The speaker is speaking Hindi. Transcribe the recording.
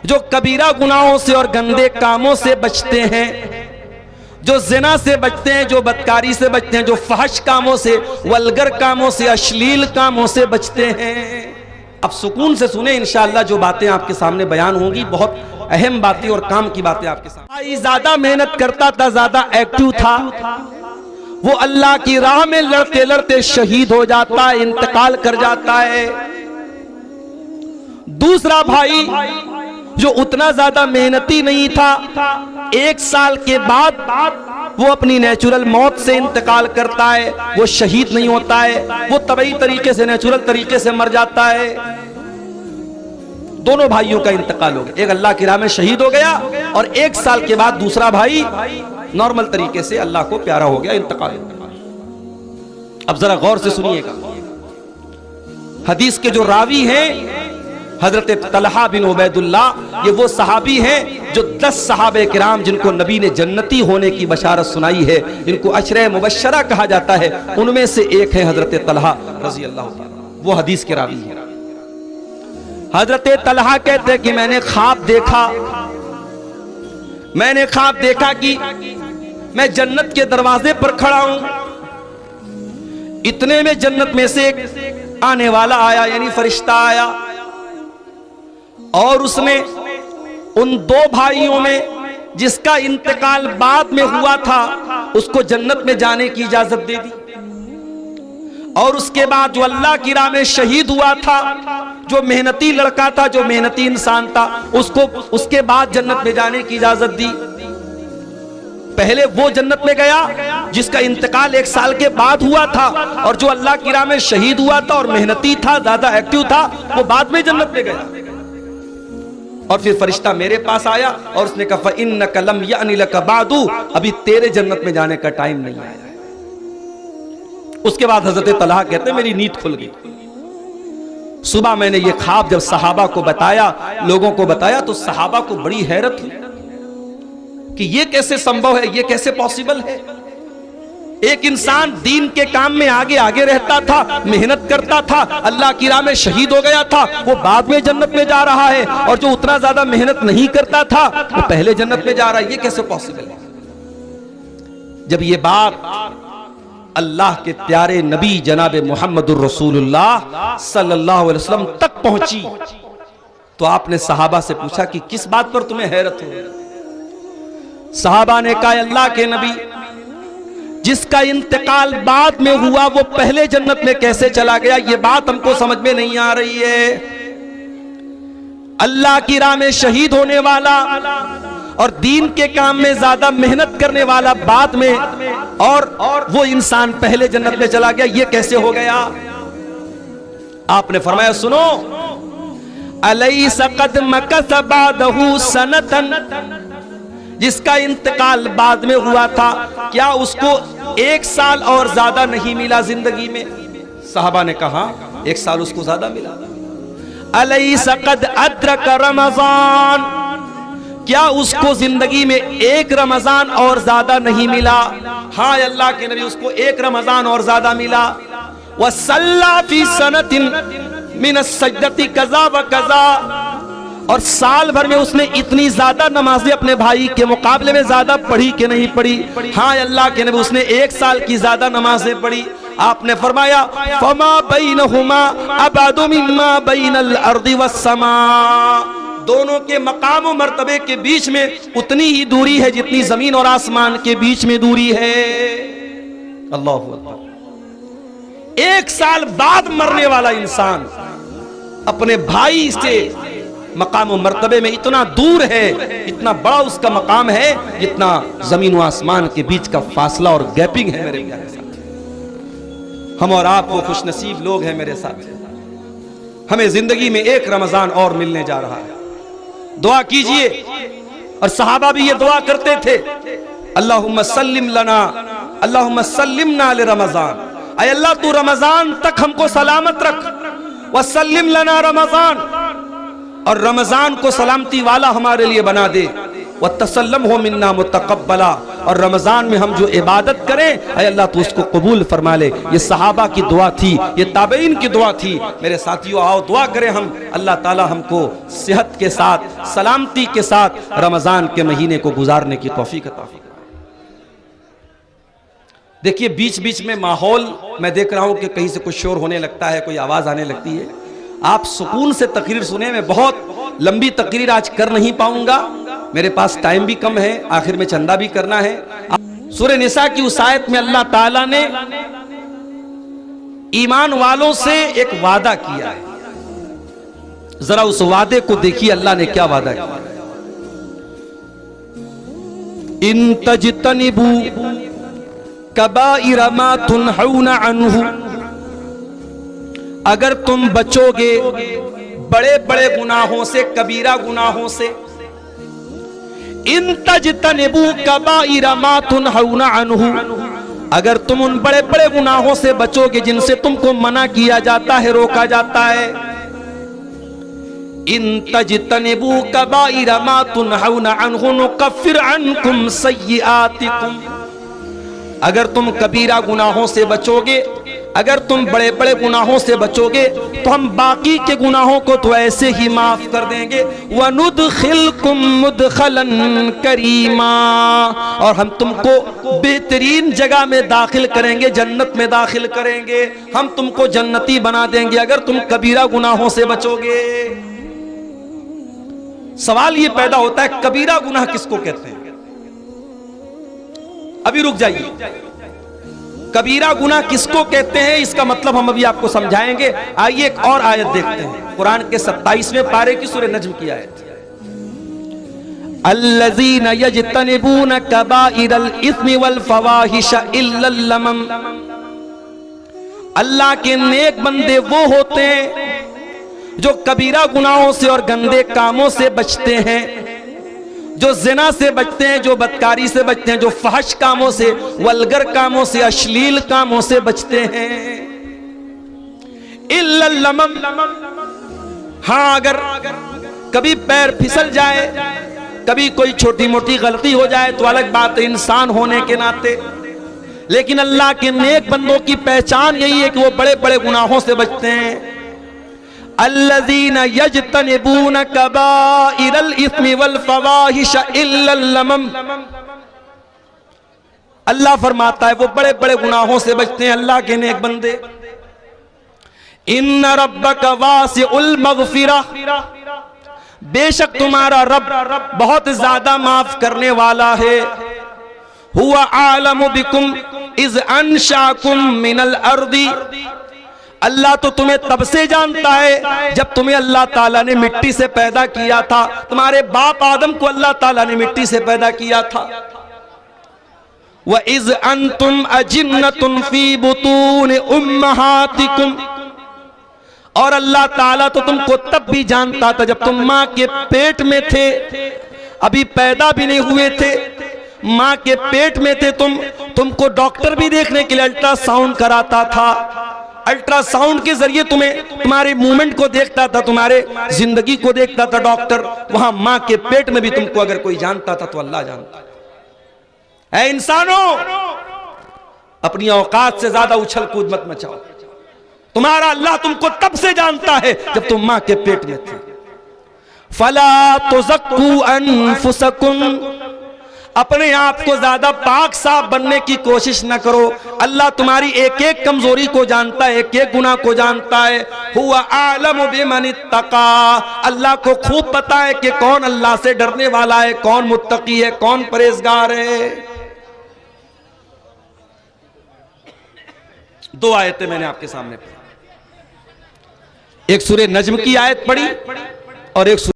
जो कबीरा गुनाहों से और गंदे कामों से बचते हैं, जो जिना से बचते हैं, जो बदकारी से बचते हैं, जो फहश कामों से, वल्गर कामों से, अश्लील कामों से बचते हैं। अब सुकून से सुने, इंशाअल्लाह जो बातें आपके सामने बयान होंगी बहुत अहम बातें और काम की बातें आपके सामने। ज्यादा मेहनत करता था, ज्यादा एक्टिव था, वो अल्लाह की राह में लड़ते लड़ते शहीद हो जाता है, इंतकाल कर जाता है। दूसरा भाई जो उतना ज्यादा मेहनती नहीं था, 1 साल के बाद वो अपनी नेचुरल मौत से इंतकाल करता है, वो शहीद नहीं होता है, वो तबई तरीके से, नेचुरल तरीके से मर जाता है। दोनों भाइयों का इंतकाल हो गया, एक अल्लाह की राह में शहीद हो गया और 1 साल के बाद दूसरा भाई नॉर्मल तरीके से अल्लाह को प्यारा हो गया, इंतकाल। अब जरा गौर से सुनिएगा, हदीस के जो रावी हैं हजरत तलहा बिन उबैदुल्लाह, ये वो सहाबी हैं जो 10 सहाबे किराम जिनको नबी ने जन्नती होने की बशारत सुनाई है, जिनको अशरे मुबश्शरा कहा जाता है, उनमें से एक है हजरत तलहा रजी अल्लाह ताला, वो हदीस के रावी हैं। हजरत तलहा कहते हैं कि मैंने ख्वाब देखा कि मैं जन्नत के दरवाजे पर खड़ा हूं, इतने में जन्नत में से एक आने वाला आया, यानी फरिश्ता आया, और उसने उन 2 भाइयों में जिसका इंतकाल बाद में हुआ था उसको जन्नत में जाने की इजाजत दे दी, और उसके बाद जो अल्लाह की राह में शहीद हुआ था, जो मेहनती लड़का था, जो मेहनती इंसान था, उसको उसके बाद जन्नत में जाने की इजाजत दी। पहले वो जन्नत में गया जिसका इंतकाल 1 साल के बाद हुआ था, और जो अल्लाह की राह में शहीद हुआ था और मेहनती था, ज्यादा एक्टिव था, वो बाद में जन्नत में गया। और फिर फरिश्ता मेरे पास आया और उसने कहा फ़इन्नका लम यानी लका बादू, अभी तेरे जन्नत में जाने का टाइम नहीं आया। उसके बाद हजरत तलहा कहते हैं मेरी नींद खुल गई। सुबह मैंने ये ख्वाब जब सहाबा को बताया, लोगों को बताया, तो सहाबा को बड़ी हैरत हुई कि ये कैसे संभव है, ये कैसे पॉसिबल है। एक इंसान दीन के काम में आगे आगे रहता था, मेहनत करता था, अल्लाह की राह में शहीद हो गया था, वो बाद में जन्नत में जा रहा है, और जो उतना ज्यादा मेहनत नहीं करता था वो पहले जन्नत में जा रहा है, ये कैसे पॉसिबल है। जब ये बात अल्लाह के प्यारे नबी जनाब मुहम्मदुर रसूलुल्लाह सल्लल्लाहु अलैहि वसल्लम तक पहुंची, तो आपने सहाबा से पूछा कि किस बात पर तुम्हें हैरत हो। सहाबा ने कहा अल्लाह के नबी, जिसका इंतकाल बाद में हुआ वो पहले जन्नत में कैसे चला गया, ये बात हमको समझ में नहीं आ रही है। अल्लाह की राह में शहीद होने वाला और दीन के काम में ज्यादा मेहनत करने वाला बाद में, और वो इंसान पहले जन्नत में चला गया, ये कैसे हो गया। आपने फरमाया सुनो, अलैसा क़द मकस बादहु सनतन, जिसका इंतकाल बाद में हुआ था, क्या उसको 1 साल और ज्यादा नहीं मिला जिंदगी में। साहबा ने कहा 1 साल उसको ज्यादा मिला। अलैसा क़द अद्रक रमजान, क्या उसको जिंदगी में 1 रमजान और ज्यादा नहीं मिला। हाँ अल्लाह के नबी, उसको 1 रमजान और ज्यादा मिला। वसल्ला फी सनतिन मिन सज्जती कज़ा व कज़ा, और साल भर में उसने इतनी ज्यादा नमाजें अपने भाई के मुकाबले में ज्यादा पढ़ी कि नहीं पढ़ी। हाँ अल्लाह के नबी, उसने 1 साल की ज्यादा नमाजें पढ़ी। आपने फरमाया फमा बैनहुमा अबअदु मिम्मा बैनल अर्दि वस्समा, दोनों के मकाम और मर्तबे के बीच में उतनी ही दूरी है जितनी जमीन और आसमान के बीच में दूरी है। अल्लाह अकबर। 1 साल बाद मरने वाला इंसान अपने भाई से मकाम और मर्तबे में इतना दूर है, इतना बड़ा उसका मकाम है जितना जमीन और आसमान के बीच का फासला और गैपिंग है। मेरे प्यारे साथ, हम और आप वो खुशनसीब लोग हैं मेरे साथ, हमें जिंदगी में 1 रमजान और मिलने जा रहा है। दुआ कीजिए, और सहाबा भी ये दुआ करते थे, अल्लाहुम्मा सल्लिम लना, अल्लाहुम्मा सल्लिमना ले रमजान, ऐ अल्लाह तू रमजान तक हमको सलामत रख, वसल्लिम लना रमजान, और रमजान को सलामती वाला हमारे लिए बना दे। व तसल्लम हो मिन्ना मुतकब्बला, और रमज़ान में हम जो इबादत करें अय अल्लाह तो उसको कबूल फरमा ले। ये सहाबा की दुआ थी, ये ताबईन की दुआ थी। मेरे साथियों, आओ दुआ करें हम, अल्लाह ताला हमको सेहत के साथ, सलामती के साथ रमज़ान के महीने को गुजारने की तौफीक अता फरमाए। देखिए बीच बीच में माहौल मैं देख रहा हूं कि कहीं से कुछ शोर होने लगता है, कोई आवाज आने लगती है। आप सुकून से तकरीर सुने। मैं बहुत लंबी तकरीर आज कर नहीं पाऊंगा, मेरे पास टाइम भी कम है, आखिर में चंदा भी करना है। सूरह निसा की उस आयत में अल्लाह ताला ने ईमान वालों से एक वादा किया है, जरा उस वादे को देखिए अल्लाह ने क्या वादा किया। इन तजतनिबू कबाइर मा तुनहूना अन्हु, अगर तुम बचोगे बड़े बड़े गुनाहों से, कबीरा गुनाहों से। इन तजतनिबू कबाइर मा तुनहूना अन्हु, अगर तुम उन बड़े बड़े गुनाहों से बचोगे जिनसे तुमको मना किया जाता है, रोका जाता है। इन तजतनिबू कबाइर मा तुनहूना अन्हु नुकफ्फिर अन्कुम सय्यिआतिकुम, अगर तुम कबीरा गुनाहों से बचोगे, अगर तुम बड़े बड़े गुनाहों से बचोगे तो हम बाकी के गुनाहों को तो ऐसे ही माफ कर देंगे। वनुदखिलकुम मुदखलन करीमा, और हम तुमको बेहतरीन जगह में दाखिल करेंगे, जन्नत में दाखिल करेंगे, हम तुमको जन्नती बना देंगे अगर तुम कबीरा गुनाहों से बचोगे। सवाल ये पैदा होता है, कबीरा गुनाह किसको कहते हैं? अभी रुक जाइए, कबीरा गुनाह किसको कहते हैं इसका मतलब हम अभी आपको समझाएंगे। आइए एक और आयत देखते हैं, कुरान के 27वें पारे की सूरह नज्म की आयत। अल्लज़ीना यजतनिबूना कबाइरल इस्मि वल फवाहिश इल्लल लमम, अल्लाह के नेक बंदे वो होते हैं जो कबीरा गुनाहों से और गंदे कामों से बचते हैं, जो जिना से बचते हैं, जो बदकारी से बचते हैं, जो फहश कामों से, वल्गर कामों से, अश्लील कामों से बचते हैं। इल्लल लमम, हाँ अगर कभी पैर फिसल जाए, कभी कोई छोटी मोटी गलती हो जाए तो अलग बात है इंसान होने के नाते, लेकिन अल्लाह के नेक बंदों की पहचान यही है कि वो बड़े बड़े गुनाहों से बचते हैं। अल्लज़ीना यजतनिबूना कबाइरल इस्मि वल फवाहिश इल्लल लमम, अल्लाह फरमाता है वो बड़े बड़े गुनाहों से बचते हैं अल्लाह के नेक बंदे। इन्ना रब्बका वासिउल मगफिरा, बेशक तुम्हारा रब बहुत ज्यादा माफ करने वाला है। हुवा आलमु बिकुम इज अंशाकुम मिनल अर्दी, अल्लाह तो तुम्हें तब से जानता है जब तुम्हें अल्लाह ताला ने मिट्टी से पैदा किया था। तुम्हारे बाप आदम को अल्लाह ताला ने मिट्टी से पैदा किया था। व इज अंतुम अजिन्नतुन फी बुतून उम्महातिकुम, और अल्लाह ताला तो तुमको तब भी जानता था जब तुम माँ के पेट में थे, अभी पैदा भी नहीं हुए थे, माँ के पेट में थे तुमको डॉक्टर भी देखने के लिए अल्ट्रासाउंड कराता था। अल्ट्रासाउंड के जरिए तुम्हारे मूवमेंट को देखता था, तुम्हारे जिंदगी को देखता था डॉक्टर। वहां मां के पेट में भी तुमको अगर कोई जानता था तो अल्लाह जानता है। इंसानों, अपनी औकात से ज्यादा उछल कूद मत मचाओ। तुम्हारा अल्लाह तुमको तब से जानता है जब तुम मां के पेट में थे। फला तुज़क्कू अनफुसकुम, अपने आप को ज्यादा पाक साफ बनने की कोशिश न करो। अल्लाह तुम्हारी एक एक कमजोरी को जानता है, एक एक गुनाह को जानता है। हुवा आलमु बिमन इत्तका, अल्लाह को खूब पता है कि कौन अल्लाह से डरने वाला है, कौन मुत्तकी है, कौन परहेजगार है। दो आयतें मैंने आपके सामने पढ़ी, एक सूरह नज्म की आयत पढ़ी और एक